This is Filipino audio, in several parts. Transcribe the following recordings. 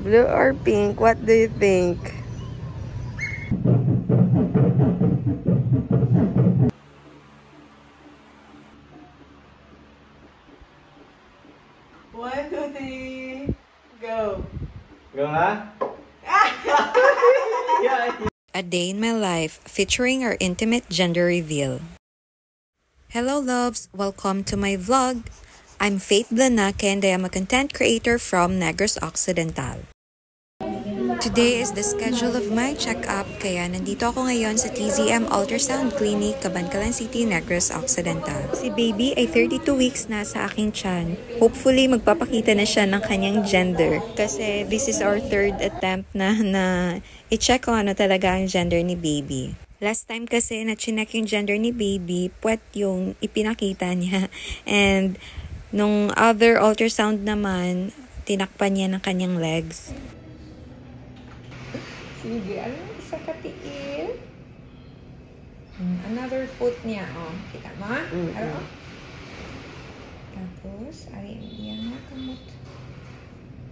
Blue or pink? What do you think? One, two, three, go. Go na? A Day in My Life featuring our intimate gender reveal. Hello loves, welcome to my vlog. I'm Faith Blanaque and I am a content creator from Negros Occidental. Today is the schedule of my check-up kaya nandito ako ngayon sa TZM Ultrasound Clinic, Cabancalan City, Negros Occidental. Si baby ay 32 weeks na sa aking tiyan. Hopefully magpapakita na siya ng kanyang gender kasi this is our third attempt na i-check kung ano talaga ang gender ni baby. Last time kasi na chinek yung gender ni baby, puwet yung ipinakita niya. And nung other ultrasound naman, tinakpan niya ng kanyang legs. Sige, isa katiil. Another foot niya, oh. Kita mo? Ano? Tapos, ay, yan na, kamot.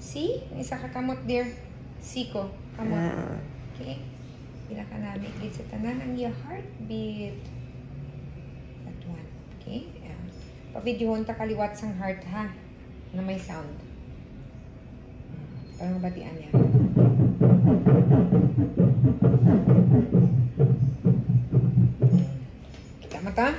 See? Isa ka kamot, dear. Siko, kamot. Okay? Pila ka na, make it sa tanan ang your heartbeat. That one. Okay? Ayan. Pa-videohon ta kaliwat sang heart, ha? Na may sound. Parang batian niya. Kita mo ta?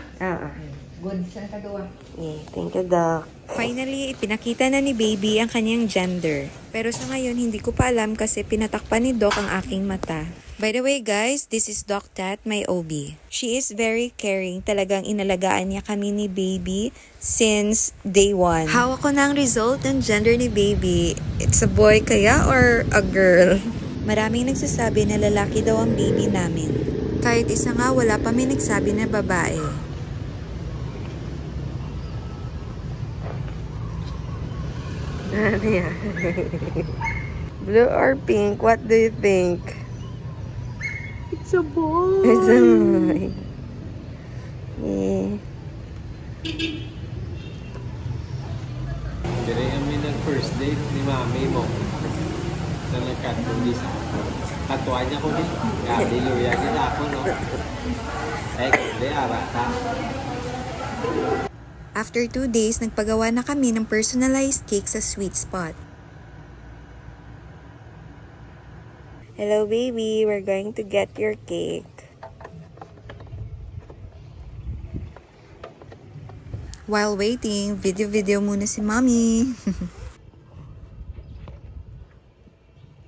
Good. Saan ka doon? Yeah, thank you, Doc. Finally, ipinakita na ni baby ang kanyang gender. Pero sa ngayon, hindi ko pa alam kasi pinatakpan ni Doc ang aking mata. By the way guys, this is Doc Tat, my OB. She is very caring. Talagang inalagaan niya kami ni baby since day one. Hawak ko na ang result ng gender ni baby. It's a boy kaya or a girl? Maraming nagsasabi na lalaki daw ang baby namin. Kahit isa nga, wala pa may nagsabi na babae. Blue or pink? What do you think? It's a boy. It's a boy. Yeah. Dire kami nag-first date ni mami mo. Na nagkatuloy sa katuan niya ko din. Kadiluya niya ako, no? Eh, kundi arata. After 2 days, nagpagawa na kami ng personalized cake sa Sweet Spot. Hello, baby. We're going to get your cake. While waiting, video muna si Mommy.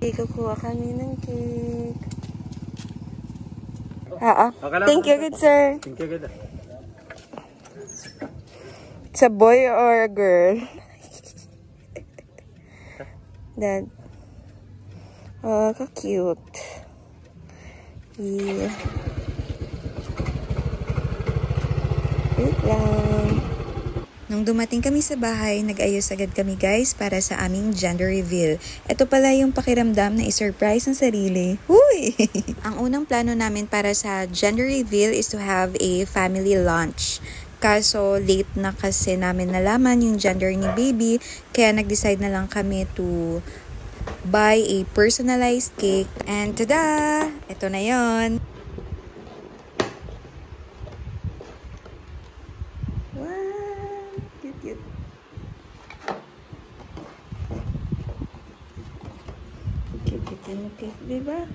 Kukuha kami ng cake. Thank you, good sir. Thank you, good. It's a boy or a girl? Dad. Oh, ka-cute. Yeah. Wait lang. Nung dumating kami sa bahay, nag-ayos agad kami guys para sa aming gender reveal. Ito pala yung pakiramdam na i-surprise ang sarili. Huy! Ang unang plano namin para sa gender reveal is to have a family lunch. Kaso late na kasi namin nalaman yung gender ni baby, kaya nag-decide na lang kami to buy a personalized cake. And tada! Ito na yon. Diba?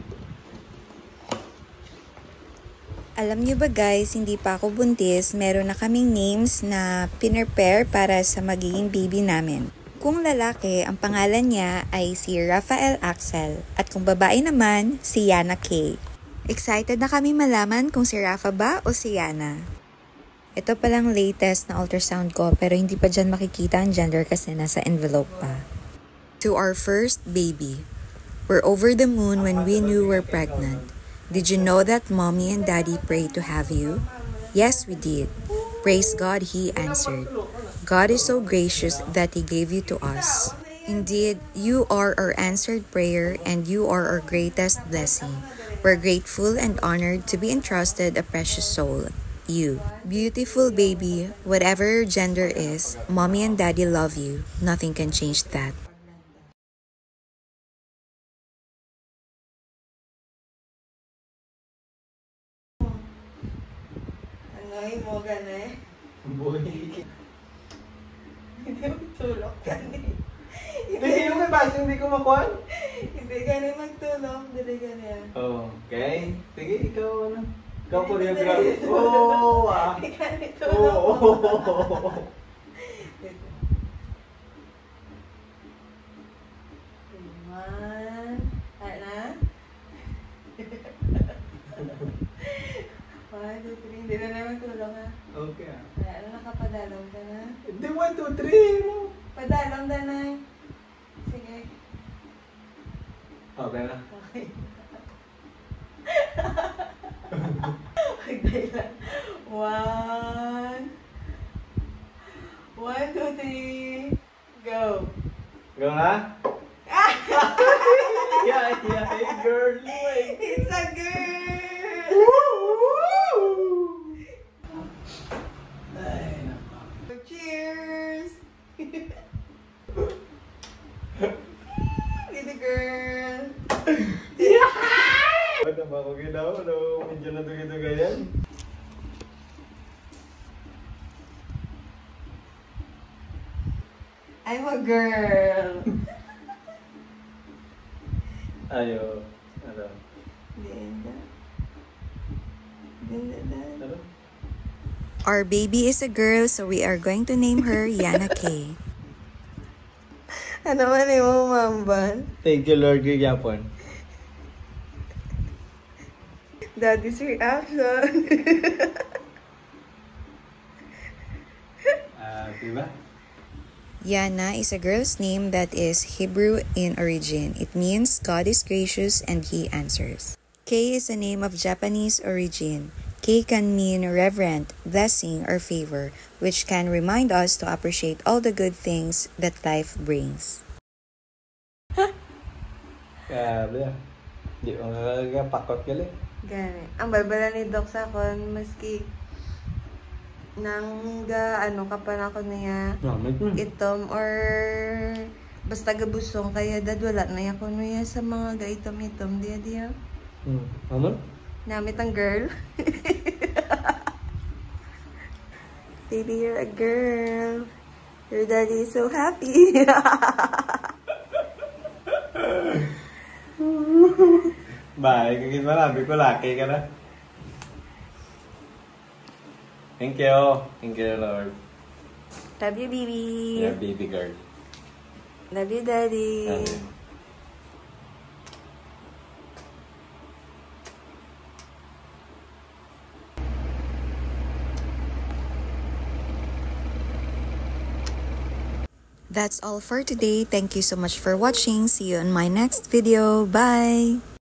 Alam niyo ba guys, hindi pa ako buntis, meron na kaming names na pinrepare para sa magiging baby namin. Kung lalaki, ang pangalan niya ay si Rafael Axel at kung babae naman, si Yana Kay. Excited na kami malaman kung si Rafa ba o si Yana. Ito palang latest na ultrasound ko pero hindi pa dyan makikita ang gender kasi nasa envelope pa. To our first baby. We're over the moon when we knew we're pregnant. Did you know that mommy and daddy prayed to have you? Yes, we did. Praise God, He answered. God is so gracious that He gave you to us. Indeed, you are our answered prayer and you are our greatest blessing. We're grateful and honored to be entrusted a precious soul, you. Beautiful baby, whatever your gender is, mommy and daddy love you. Nothing can change that. Ay, mo gani. Boy. Hindi magtulog gani. Hindi yung may basa hindi ko makuha. Hindi gani magtulog. Dili gani. Okay. Sige, ikaw ano? Ikaw choreographer. Oo, ah. Hindi gani tulog. Oo. One. Ay na? 1, 2, 3. Hindi na naman tulog ha. Okay, ah. Ay, ano nakapadalong ka na? Hindi, 1, 2, 3. Ano? Padalong na na. Sige. Okay na. Okay. Magday lang. 1, 2, 3. Go. Go na? Yeah, girl. Wait. It's a girl. Ay, nako. Cheers. Little girl. Ano ba ako ginawa? Ano, medyo na dugi-duga yan? I'm a girl. Ayo. Ano? Ganda. Ganda. Ano? Our baby is a girl, so we are going to name her Yana K. Ano man mo, Mamban? Thank you, Lord, kay Japon. Daddy's reaction. Diba? Yana is a girl's name that is Hebrew in origin. It means God is gracious and He answers. K is a name of Japanese origin. K can mean reverent, blessing, or favor, which can remind us to appreciate all the good things that life brings. Grabe. Di ko pakot gali. Gani. Ang babala ni Doc sa kon maski nang ano kapan ako niya itom or basta gabusong kaya dad wala na ako niya sa mga gaitom-itom dia. Ano? Namit ang girl. Baby, you're a girl. Your daddy is so happy. Bye, kagit marami ko laki ka na. Thank you. Thank you, Lord. Love you, baby. Yeah, baby girl. Love you, daddy. That's all for today. Thank you so much for watching. See you in my next video. Bye!